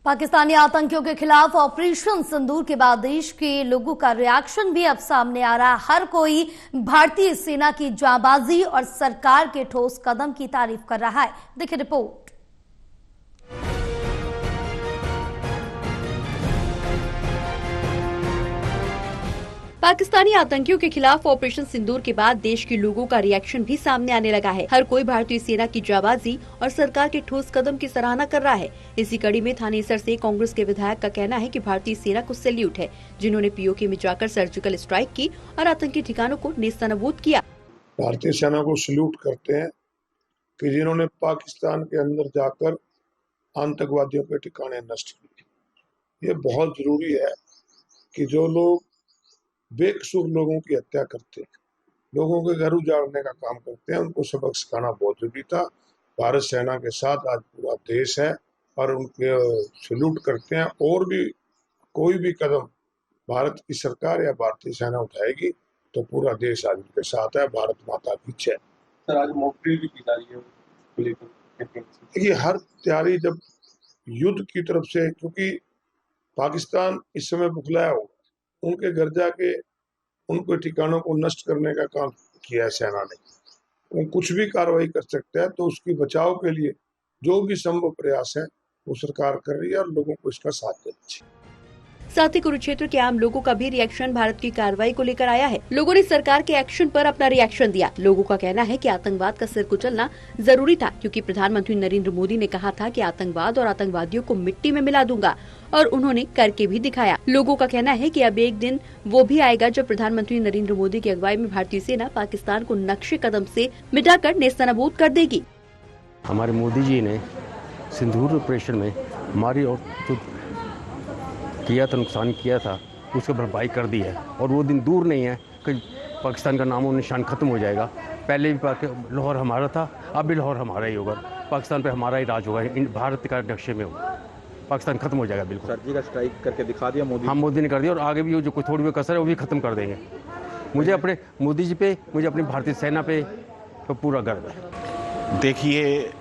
पाकिस्तानी आतंकियों के खिलाफ ऑपरेशन सिंदूर के बाद देश के लोगों का रिएक्शन भी अब सामने आ रहा है। हर कोई भारतीय सेना की जांबाजी और सरकार के ठोस कदम की तारीफ कर रहा है। देखिए रिपोर्ट। पाकिस्तानी आतंकियों के खिलाफ ऑपरेशन सिंदूर के बाद देश के लोगों का रिएक्शन भी सामने आने लगा है। हर कोई भारतीय सेना की जाबाजी और सरकार के ठोस कदम की सराहना कर रहा है। इसी कड़ी में थानेसर से कांग्रेस के विधायक का कहना है कि भारतीय सेना को सैल्यूट है, जिन्होंने पीओके में जाकर सर्जिकल स्ट्राइक की और आतंकी ठिकानों को नेस्तनाबूद किया। भारतीय सेना को सैल्यूट करते हैं कि जिन्होंने पाकिस्तान के अंदर जाकर आतंकवादियों के ठिकाने नष्ट किए। ये बहुत जरूरी है कि जो लोग बेकसूर लोगों की हत्या करते हैं, लोगों के घर उजाड़ने का काम करते हैं, उनको सबक सिखाना बहुत जरूरी था। भारत सेना के साथ आज पूरा देश है और उनके सैल्यूट करते हैं। और भी कोई भी कदम भारत की सरकार या भारतीय सेना उठाएगी तो पूरा देश आज उनके साथ है। भारत माता की जय। सर, आज मॉक ड्रिल भी की जा रही है देखिए, हर तैयारी जब युद्ध की तरफ से, क्योंकि पाकिस्तान इस समय बुखलाया होगा, उनके घर जाके उनके ठिकानों को नष्ट करने का काम किया है सेना ने। वो कुछ भी कार्रवाई कर सकता है, तो उसकी बचाव के लिए जो भी संभव प्रयास है वो सरकार कर रही है और लोगों को इसका साथ देना चाहिए। साथ ही कुरुक्षेत्र के आम लोगों का भी रिएक्शन भारत की कार्रवाई को लेकर आया है। लोगों ने सरकार के एक्शन पर अपना रिएक्शन दिया। लोगों का कहना है कि आतंकवाद का सिर कुचलना जरूरी था, क्योंकि प्रधानमंत्री नरेंद्र मोदी ने कहा था कि आतंकवाद और आतंकवादियों को मिट्टी में मिला दूंगा, और उन्होंने करके भी दिखाया। लोगों का कहना है कि अब एक दिन वो भी आएगा जब प्रधानमंत्री नरेंद्र मोदी की अगुवाई में भारतीय सेना पाकिस्तान को नक्शे कदम से मिटाकर नेस्तनाबूद कर देगी। हमारे मोदी जी ने सिंदूर ऑपरेशन में हमारी और किया था, नुकसान किया था, उसकी भरपाई कर दी है। और वो दिन दूर नहीं है कि पाकिस्तान का नामो निशान खत्म हो जाएगा। पहले भी लाहौर हमारा था, अब भी लाहौर हमारा ही होगा। पाकिस्तान पे हमारा ही राज होगा, भारत का नक्शे में होगा। पाकिस्तान खत्म हो जाएगा बिल्कुल। सर्जिकल स्ट्राइक करके दिखा दिया मोदी। हाँ, मोदी ने कर दिया और आगे भी जो कोई थोड़ी बहुत कसर है वो भी खत्म कर देंगे। मुझे अपने मोदी जी पे, मुझे अपनी भारतीय सेना पे तो पूरा गर्व है। देखिए,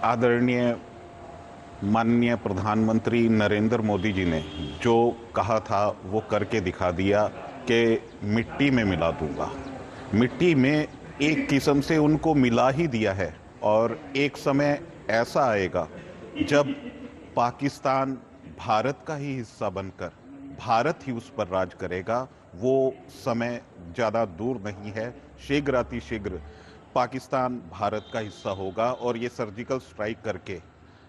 आदरणीय माननीय प्रधानमंत्री नरेंद्र मोदी जी ने जो कहा था वो करके दिखा दिया कि मिट्टी में मिला दूंगा। मिट्टी में एक किस्म से उनको मिला ही दिया है, और एक समय ऐसा आएगा जब पाकिस्तान भारत का ही हिस्सा बनकर भारत ही उस पर राज करेगा। वो समय ज़्यादा दूर नहीं है, शीघ्र अतिशीघ्र पाकिस्तान भारत का हिस्सा होगा। और ये सर्जिकल स्ट्राइक करके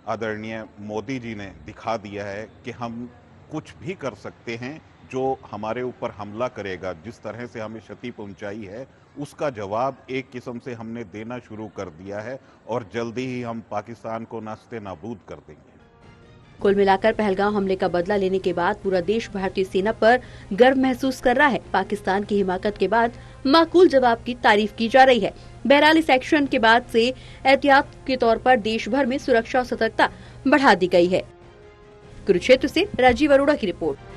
आदरणीय मोदी जी ने दिखा दिया है कि हम कुछ भी कर सकते हैं। जो हमारे ऊपर हमला करेगा, जिस तरह से हमें क्षति पहुंचाई है, उसका जवाब एक किस्म से हमने देना शुरू कर दिया है, और जल्दी ही हम पाकिस्तान को नास्ते नाबूद कर देंगे। कुल मिलाकर पहलगाम हमले का बदला लेने के बाद पूरा देश भारतीय सेना पर गर्व महसूस कर रहा है। पाकिस्तान की हिमाकत के बाद माकूल जवाब की तारीफ की जा रही है। बहरहाल इस एक्शन के बाद से एहतियात के तौर पर देश भर में सुरक्षा और सतर्कता बढ़ा दी गई है। कुरुक्षेत्र से राजीव अरोड़ा की रिपोर्ट।